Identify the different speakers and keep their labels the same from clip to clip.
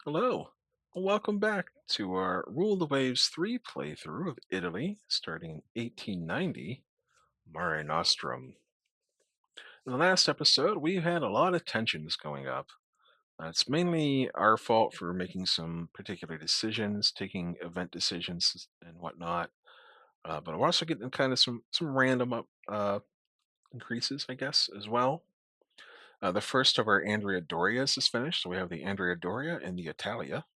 Speaker 1: Hello. Welcome back to our Rule the Waves 3 playthrough of Italy starting in 1890, Mare Nostrum. In the last episode, we had a lot of tensions going up. It's mainly our fault for making some particular decisions, taking event decisions and whatnot. But we're also getting kind of some random increases, I guess, as well. The first of our Andrea Dorias is finished, so we have the Andrea Doria and the Italia.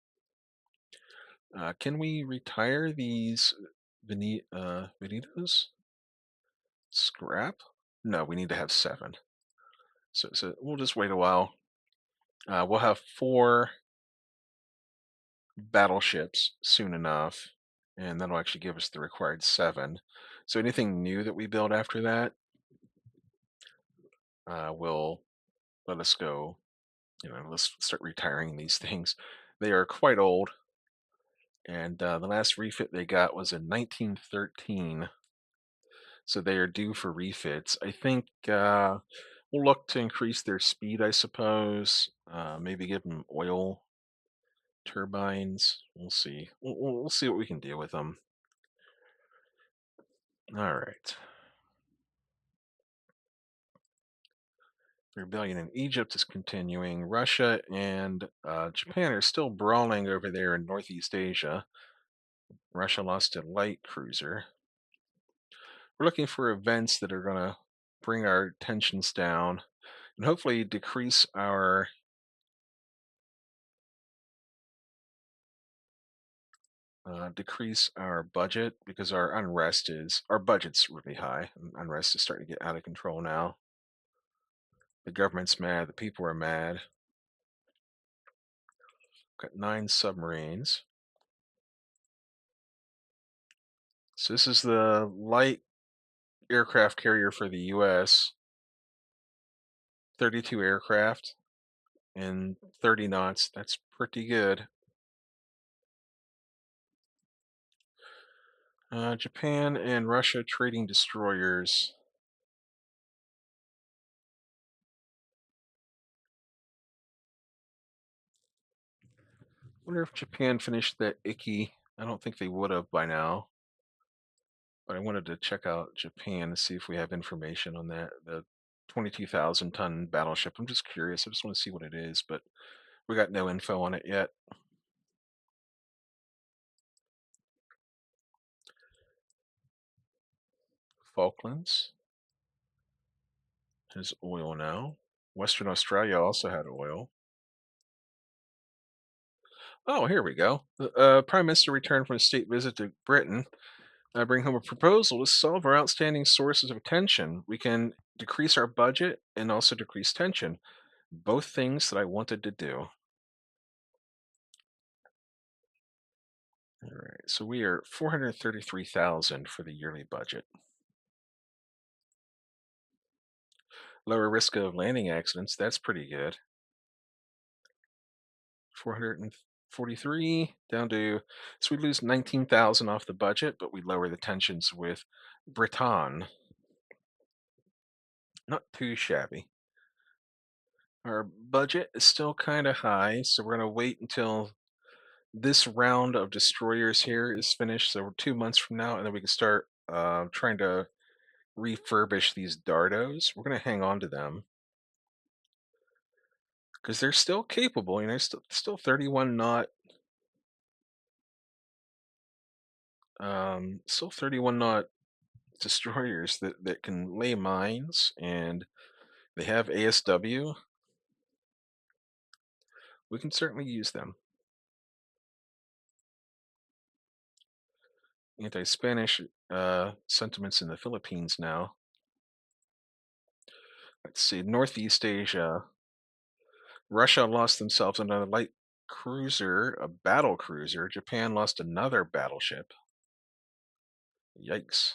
Speaker 1: Can we retire these Venitos? Scrap? No, we need to have seven. So we'll just wait a while. We'll have four battleships soon enough, and that'll actually give us the required seven. So anything new that we build after that will let us go. Let's start retiring these things. They are quite old, and the last refit they got was in 1913. So they are due for refits. I think we'll look to increase their speed, I suppose. Maybe give them oil turbines. We'll see. We'll see what we can do with them. All right. The rebellion in Egypt is continuing. Russia and Japan are still brawling over there in Northeast Asia. Russia lost a light cruiser. We're looking for events that are going to bring our tensions down and hopefully decrease our budget because our budget's really high. And unrest is starting to get out of control now. The government's mad. The people are mad. Got 9 submarines. So this is the light aircraft carrier for the U.S. 32 aircraft and 30 knots. That's pretty good. Japan and Russia trading destroyers. Wonder if Japan finished that Icky. I don't think they would have by now. But I wanted to check out Japan to see if we have information on that. The 22,000 ton battleship. I'm just curious. I just want to see what it is, but we got no info on it yet. Falklands has oil now. Western Australia also had oil. Oh, here we go. The Prime Minister returned from a state visit to Britain. I bring home a proposal to solve our outstanding sources of tension. We can decrease our budget and also decrease tension. Both things that I wanted to do. All right, so we are 433,000 for the yearly budget. Lower risk of landing accidents, that's pretty good. 443 down to, so we lose 19,000 off the budget, but we lower the tensions with Britain. Not too shabby. Our budget is still kind of high, so we're going to wait until this round of destroyers here is finished. So we're 2 months from now, and then we can start trying to refurbish these Dardos. We're going to hang on to them because they're still capable. Still 31 knot, still 31 knot destroyers that can lay mines, and they have ASW. We can certainly use them. Anti-Spanish sentiments in the Philippines now. Let's see, Northeast Asia. Russia lost themselves another light cruiser, a battle cruiser. Japan lost another battleship. Yikes.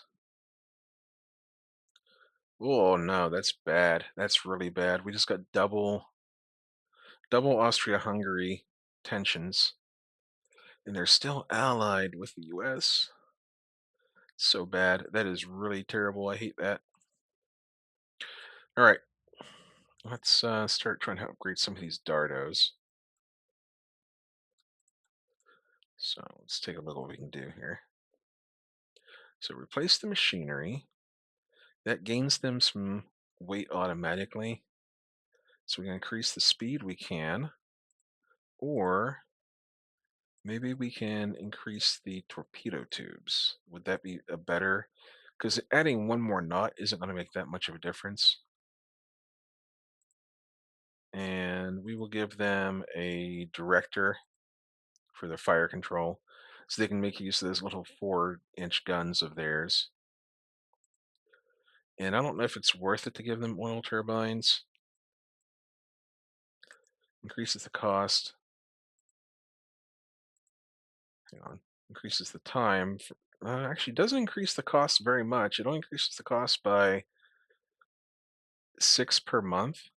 Speaker 1: Oh no, that's bad. That's really bad. We just got double Austria-Hungary tensions, and they're still allied with the US. So bad. That is really terrible. I hate that. All right, let's start trying to upgrade some of these Dardos. So let's take a look what we can do here. So replace the machinery. That gains them some weight automatically. So we can increase the speed we can, or maybe we can increase the torpedo tubes. Would that be a better? Because adding one more knot isn't going to make that much of a difference. And we will give them a director for the fire control so they can make use of those little 4-inch guns of theirs. And I don't know if it's worth it to give them oil turbines. Increases the cost. Hang on. Increases the time. Actually, doesn't increase the cost very much. It only increases the cost by 6 per month.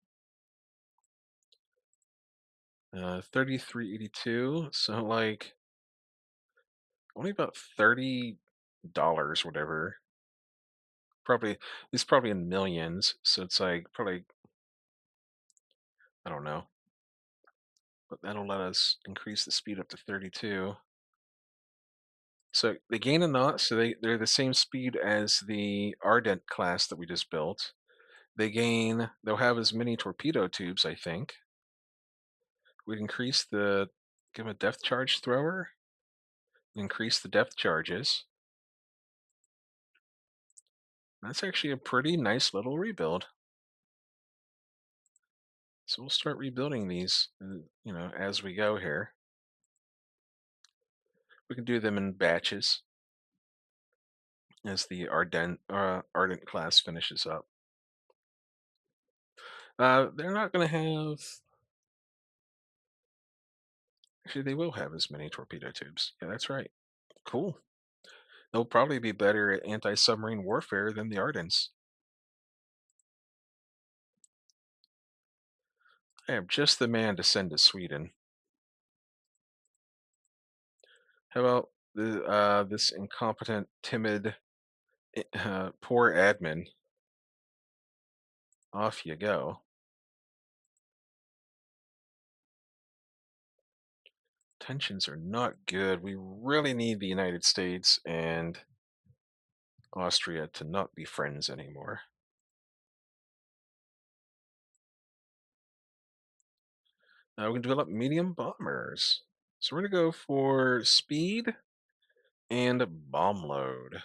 Speaker 1: 33.82. So like only about $30, whatever. Probably it's probably in millions. So it's like probably I don't know. But that'll let us increase the speed up to 32. So they gain a knot, so they're the same speed as the Ardent class that we just built. They'll have as many torpedo tubes, I think. We'd increase give 'em a depth charge thrower, increase the depth charges. That's actually a pretty nice little rebuild. So we'll start rebuilding these, as we go here. We can do them in batches as the Ardent class finishes up. They're not going to have. Actually, they will have as many torpedo tubes. Yeah, that's right. Cool. They'll probably be better at anti-submarine warfare than the Ardents. I am just the man to send to Sweden. How about this incompetent, timid, poor admin? Off you go. Tensions are not good. We really need the United States and Austria to not be friends anymore. We can develop medium bombers. So we're going to go for speed and bomb load.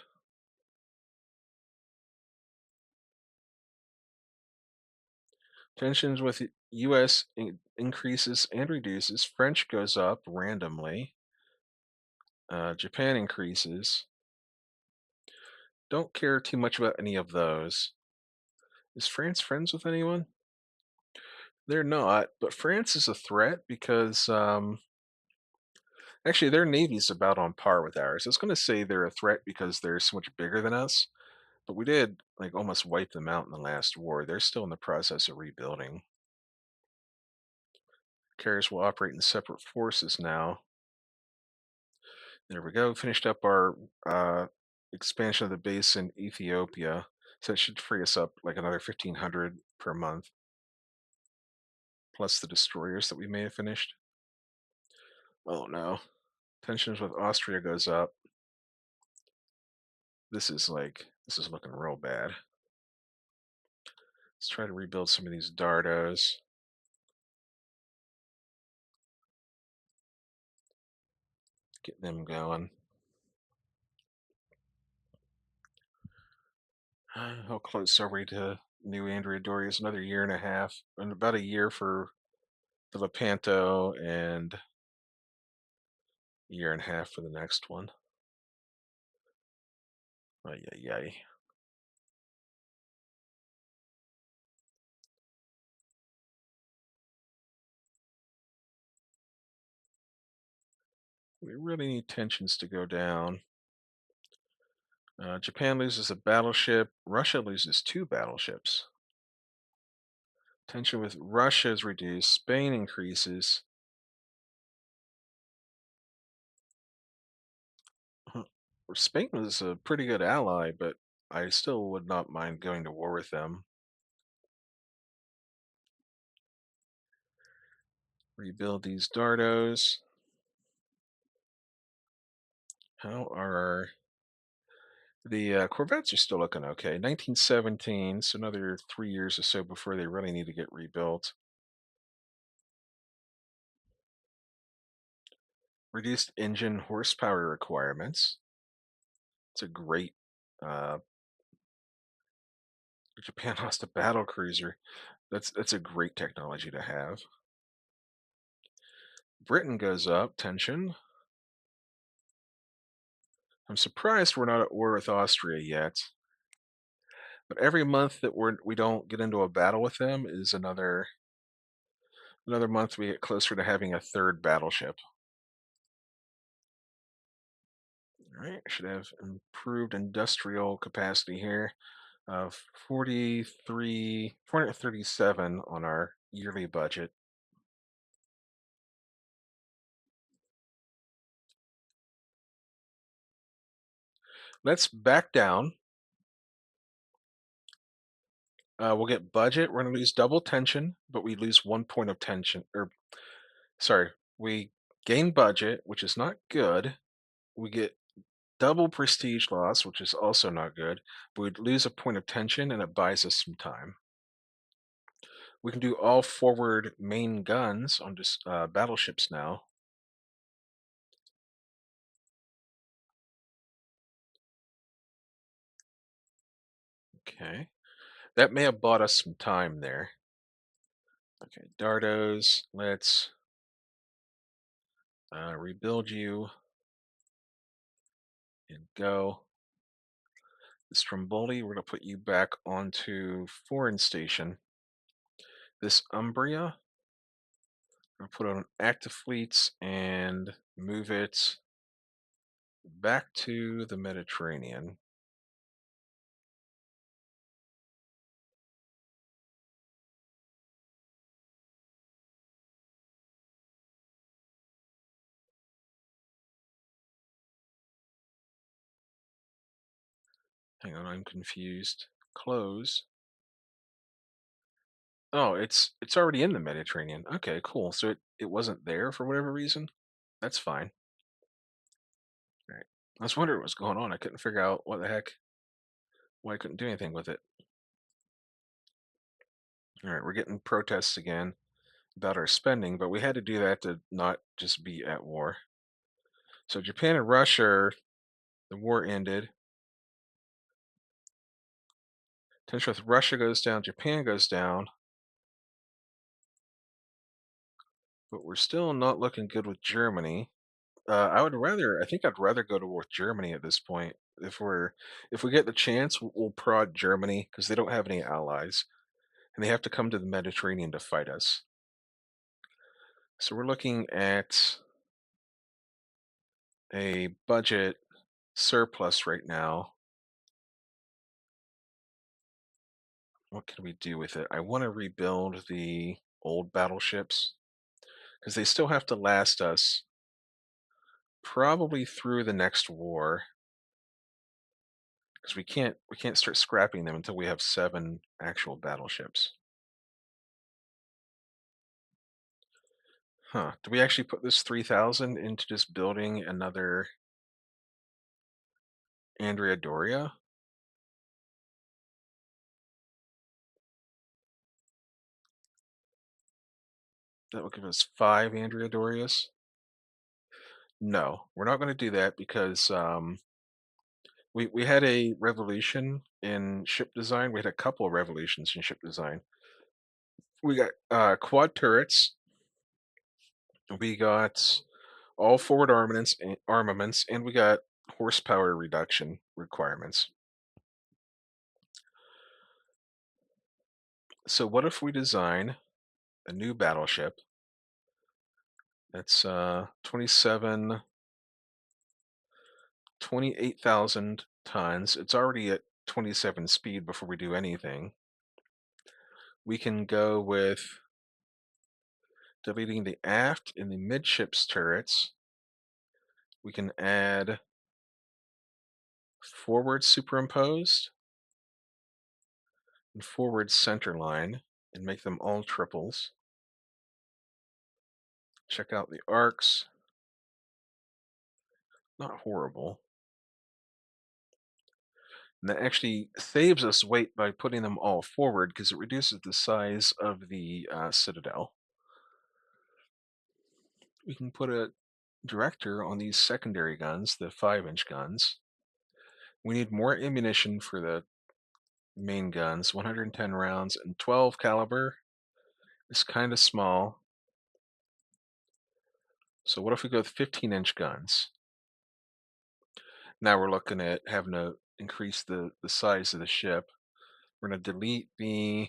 Speaker 1: Tensions with U.S. Increases and reduces. French goes up randomly. Japan increases. Don't care too much about any of those. Is France friends with anyone? They're not, but France is a threat because actually their navy's about on par with ours. I was going to say they're a threat because they're so much bigger than us, but we did like almost wipe them out in the last war. They're still in the process of rebuilding. Carriers will operate in separate forces now. There we go. Finished up our expansion of the base in Ethiopia. So it should free us up like another 1,500 per month, plus the destroyers that we may have finished. Oh no. Tensions with Austria goes up. This is looking real bad. Let's try to rebuild some of these Dardos. Get them going. How close are we to new Andrea Doria's? Another year and a half, and about a year for the Lepanto, and a year and a half for the next one. Ay, ay, ay. We really need tensions to go down. Japan loses a battleship. Russia loses 2 battleships. Tension with Russia is reduced. Spain increases. Huh. Spain was a pretty good ally, but I still would not mind going to war with them. Rebuild these Dardos. How are the Corvettes are still looking okay. 1917, so another 3 years or so before they really need to get rebuilt. Reduced engine horsepower requirements. It's a great. Uh, Japan lost a battle cruiser. That's a great technology to have. Britain goes up. Tension. I'm surprised we're not at war with Austria yet. But every month that we don't get into a battle with them is another month we get closer to having a third battleship. All right, should have improved industrial capacity here of 437 on our yearly budget. Let's back down. We'll get budget. We're going to lose double tension, but we lose 1 point of tension. Or, sorry, we gain budget, which is not good. We get double prestige loss, which is also not good. But we'd lose a point of tension, and it buys us some time. We can do all forward main guns on just battleships now. Okay. That may have bought us some time there. Okay, Dardos, let's rebuild you and go. The Stromboli, we're going to put you back onto foreign station. This Umbria, I'll put on active fleets and move it back to the Mediterranean. Hang on, I'm confused. Close. Oh, it's already in the Mediterranean. Okay, cool. So it wasn't there for whatever reason. That's fine. All right. I was wondering what was going on. I couldn't figure out what the heck why I couldn't do anything with it. All right, we're getting protests again about our spending, but we had to do that to not just be at war. So Japan and Russia, the war ended. Tension with Russia goes down, Japan goes down, but we're still not looking good with Germany. I think I'd rather go to war with Germany at this point. If we get the chance, we'll prod Germany because they don't have any allies, and they have to come to the Mediterranean to fight us. So we're looking at a budget surplus right now. What can we do with it? I want to rebuild the old battleships because they still have to last us probably through the next war because we can't start scrapping them until we have 7 actual battleships. Huh. Do we actually put this 3,000 into just building another Andrea Doria? That will give us 5 Andrea Dorias. No, we're not going to do that because we had a revolution in ship design. We had a couple of revolutions in ship design. We got quad turrets. We got all forward armaments, and we got horsepower reduction requirements. So what if we design a new battleship that's 28,000 tons. It's already at 27 speed before we do anything. We can go with deleting the aft and the midships turrets. We can add forward superimposed and forward center line and make them all triples. Check out the arcs. Not horrible. And that actually saves us weight by putting them all forward because it reduces the size of the citadel. We can put a director on these secondary guns, the 5-inch guns. We need more ammunition for the main guns, 110 rounds and 12 caliber is kind of small. So what if we go with 15-inch guns? Now we're looking at having to increase the size of the ship. We're going to delete the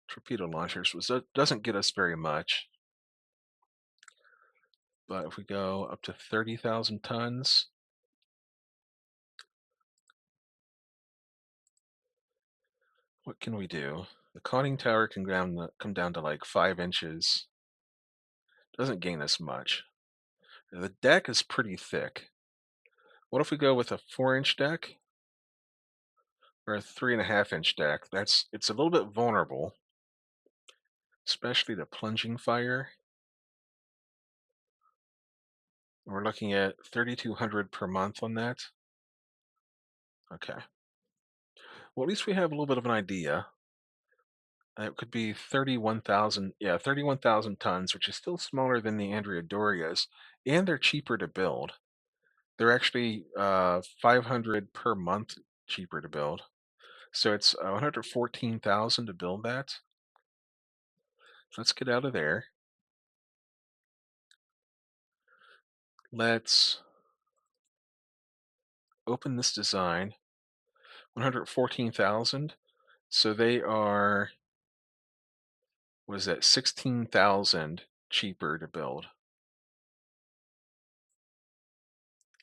Speaker 1: torpedo launchers, which doesn't get us very much. But if we go up to 30,000 tons, what can we do? The conning tower can come down to like 5 inches. Doesn't gain us much. The deck is pretty thick. What if we go with a 4-inch deck or a 3.5-inch deck? It's a little bit vulnerable, especially to plunging fire. We're looking at 3,200 per month on that. Okay. Well, at least we have a little bit of an idea. It could be 31,000, yeah, 31,000 tons, which is still smaller than the Andrea Dorias, and they're cheaper to build. They're actually 500 per month cheaper to build. So it's 114,000 to build that. So let's get out of there. Let's open this design. 114,000. So they are, was that 16,000 cheaper to build?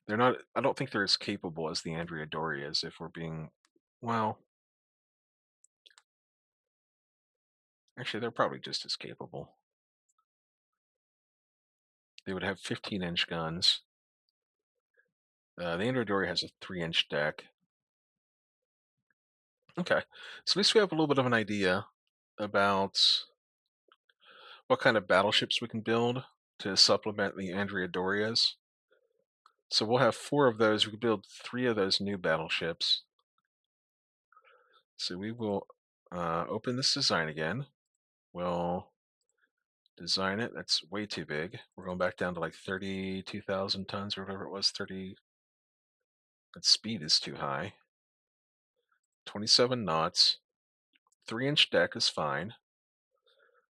Speaker 1: They're not, I don't think they're as capable as the Andrea Dorias if we're being, well, actually they're probably just as capable. They would have 15-inch guns. The Andrea Doria has a 3-inch deck. Okay, so at least we have a little bit of an idea about what kind of battleships we can build to supplement the Andrea Dorias. So we'll have 4 of those. We can build 3 of those new battleships. So we will open this design again. We'll design it. That's way too big. We're going back down to like 32,000 tons or whatever it was. 30. That speed is too high. 27 knots. 3-inch deck is fine.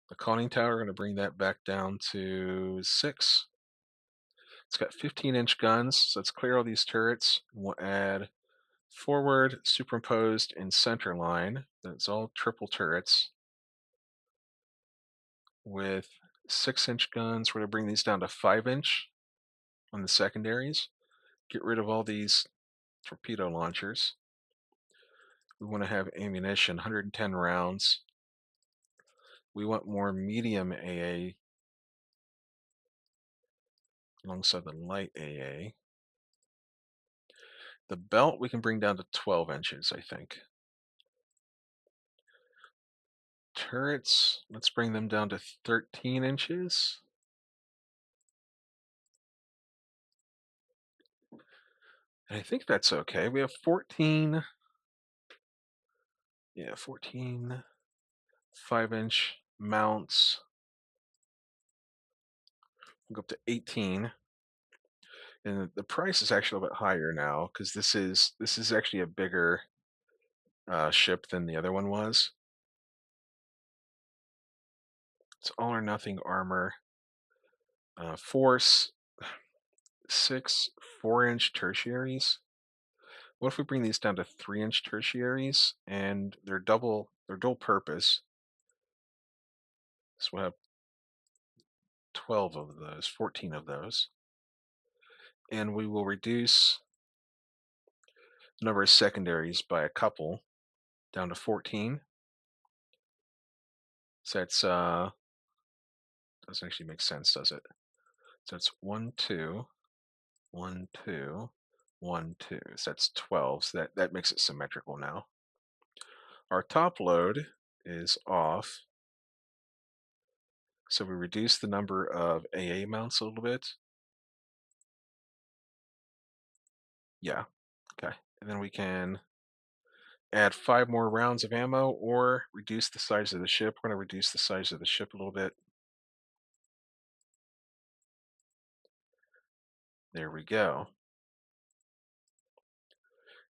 Speaker 1: The conning tower, we're going to bring that back down to 6. It's got 15-inch guns, so let's clear all these turrets. We'll add forward, superimposed, and center line. That's all triple turrets with 6-inch guns. We're going to bring these down to 5-inch on the secondaries. Get rid of all these torpedo launchers. We want to have ammunition, 110 rounds. We want more medium AA alongside the light AA. The belt we can bring down to 12 inches, I think. Turrets, let's bring them down to 13 inches. And I think that's okay. We have 14, yeah, 14 5-inch mounts. We'll go up to 18. And the price is actually a little bit higher now because this is actually a bigger ship than the other one was. It's all or nothing armor. Force 6 4-inch tertiaries. What if we bring these down to 3-inch tertiaries and they're dual purpose? So we'll have 12 of those, 14 of those. And we will reduce the number of secondaries by a couple down to 14. So that's doesn't actually make sense, does it? So it's 1, 2, 1, 2, 1, 2. So that's 12. So that makes it symmetrical now. Our top load is off. So we reduce the number of AA mounts a little bit. Yeah. Okay. And then we can add 5 more rounds of ammo or reduce the size of the ship. We're going to reduce the size of the ship a little bit. There we go.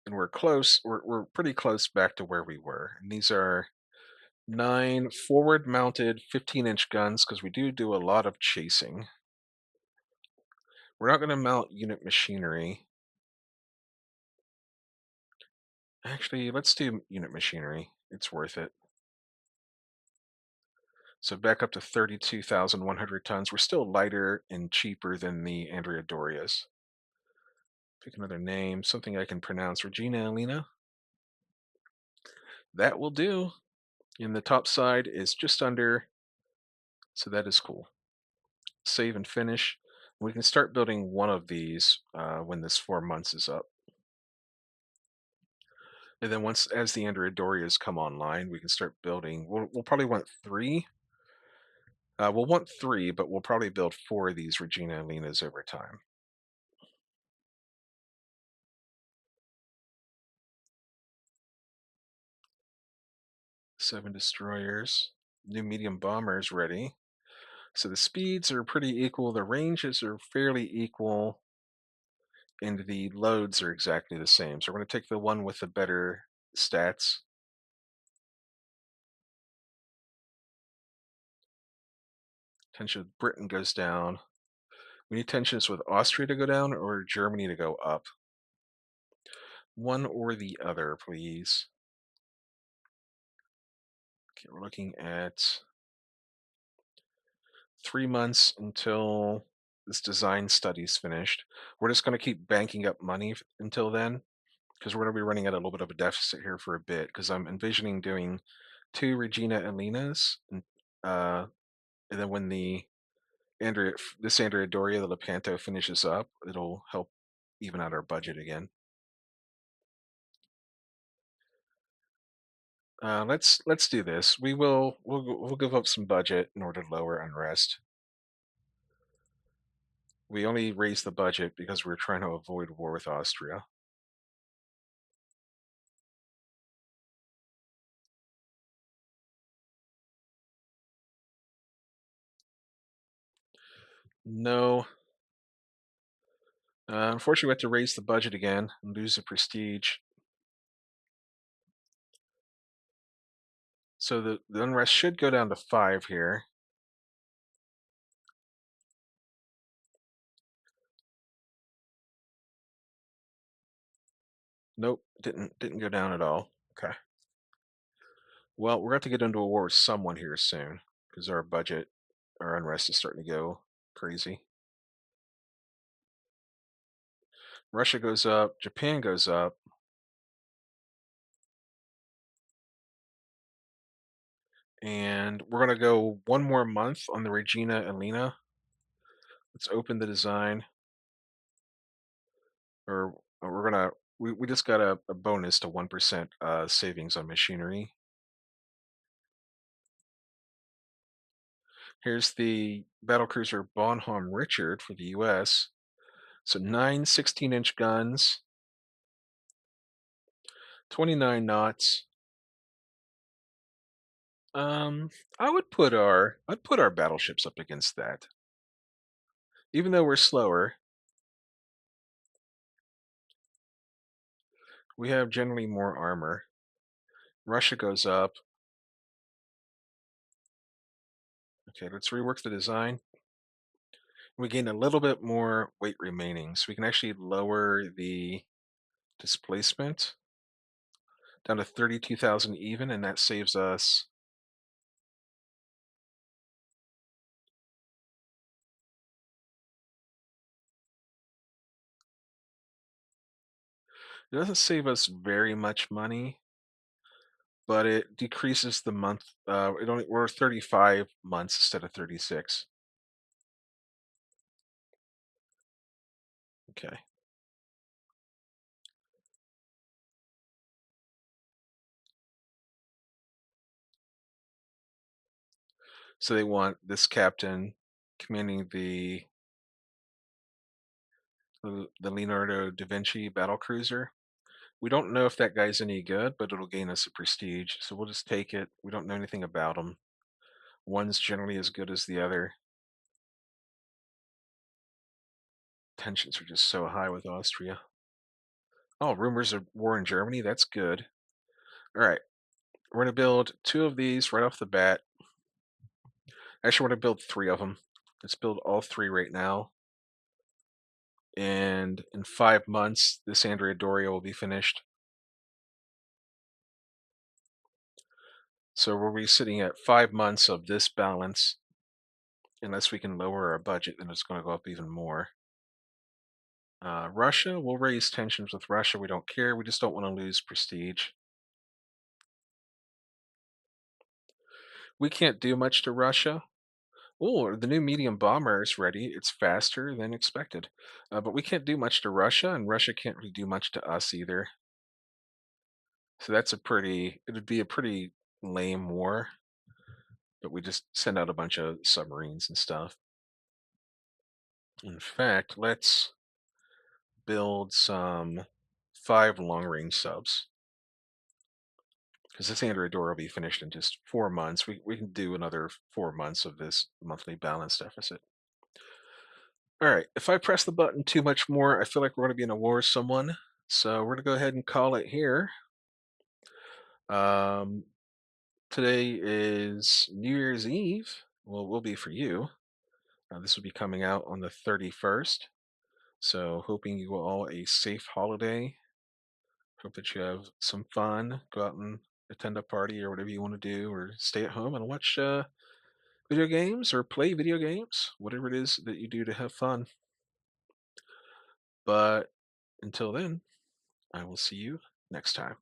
Speaker 1: And we're close. We're pretty close back to where we were. And these are 9 forward-mounted 15-inch guns because we do a lot of chasing. We're not going to mount unit machinery. Actually, let's do unit machinery. It's worth it. So back up to 32,100 tons. We're still lighter and cheaper than the Andrea Dorias. Pick another name, something I can pronounce. Regina Alina. That will do. And the top side is just under, so that is cool. Save and finish. We can start building one of these when this 4 months is up. And then once, as the Andrea Dorias come online, we can start building. We'll probably want three. We'll want three, but we'll probably build four of these Regina Alinas over time. Seven destroyers. New medium bombers ready. So the speeds are pretty equal. The ranges are fairly equal. And the loads are exactly the same. So we're going to take the one with the better stats. Tension with Britain goes down. We need tensions with Austria to go down or Germany to go up. One or the other, please. Okay, we're looking at 3 months until this design study's finished. We're just going to keep banking up money until then because we're going to be running at a little bit of a deficit here for a bit because I'm envisioning doing two Regina Alinas uh, and then when this Andrea Doria, the Lepanto finishes up, it'll help even out our budget again. Let's do this. We'll give up some budget in order to lower unrest. We only raised the budget because we're trying to avoid war with Austria. No, unfortunately, we have to raise the budget again and lose the prestige. So the unrest should go down to 5 here. Nope, didn't go down at all. Okay. Well, we're going to get into a war with someone here soon because our unrest is starting to go crazy. Russia goes up, Japan goes up, and we're going to go 1 more month on the Regina Alina. Let's open the design, or we're gonna we just got a bonus to 1% savings on machinery. Here's the battlecruiser Bonhomme Richard for the U.S. So 9 16-inch guns, 29 knots. Um, I'd put our battleships up against that. Even though we're slower, we have generally more armor. Russia goes up. Okay, let's rework the design. We gain a little bit more weight remaining, so we can actually lower the displacement down to 32,000 even, and that saves us. It doesn't save us very much money, but it decreases the month. We're 35 months instead of 36. Okay. So they want this captain commanding the the Leonardo da Vinci battle cruiser. We don't know if that guy's any good, but it'll gain us a prestige, so we'll just take it. We don't know anything about him. One's generally as good as the other. Tensions are just so high with Austria. Oh, rumors of war in Germany? That's good. All right, we're going to build two of these right off the bat. Actually, we're going to build three of them. Let's build all three right now. And in 5 months, this Andrea Doria will be finished. So we'll be sitting at 5 months of this balance. Unless we can lower our budget, then it's going to go up even more. Russia, we'll raise tensions with Russia. We don't care. We just don't want to lose prestige. We can't do much to Russia. Oh, the new medium bomber is ready. It's faster than expected. But we can't do much to Russia, and Russia can't really do much to us either. So it would be a pretty lame war, but we just send out a bunch of submarines and stuff. In fact, let's build some 5 long-range subs. Because this Android door will be finished in just 4 months. We can do another 4 months of this monthly balance deficit. All right, if I press the button too much more, I feel like we're going to be in a war with someone. So we're going to go ahead and call it here. Um, Today is New Year's Eve. Well, it will be for you. This will be coming out on the 31st. So hoping you all a safe holiday. Hope that you have some fun. Go out and attend a party or whatever you want to do, or stay at home and watch video games or play video games, whatever it is that you do to have fun. But until then, I will see you next time.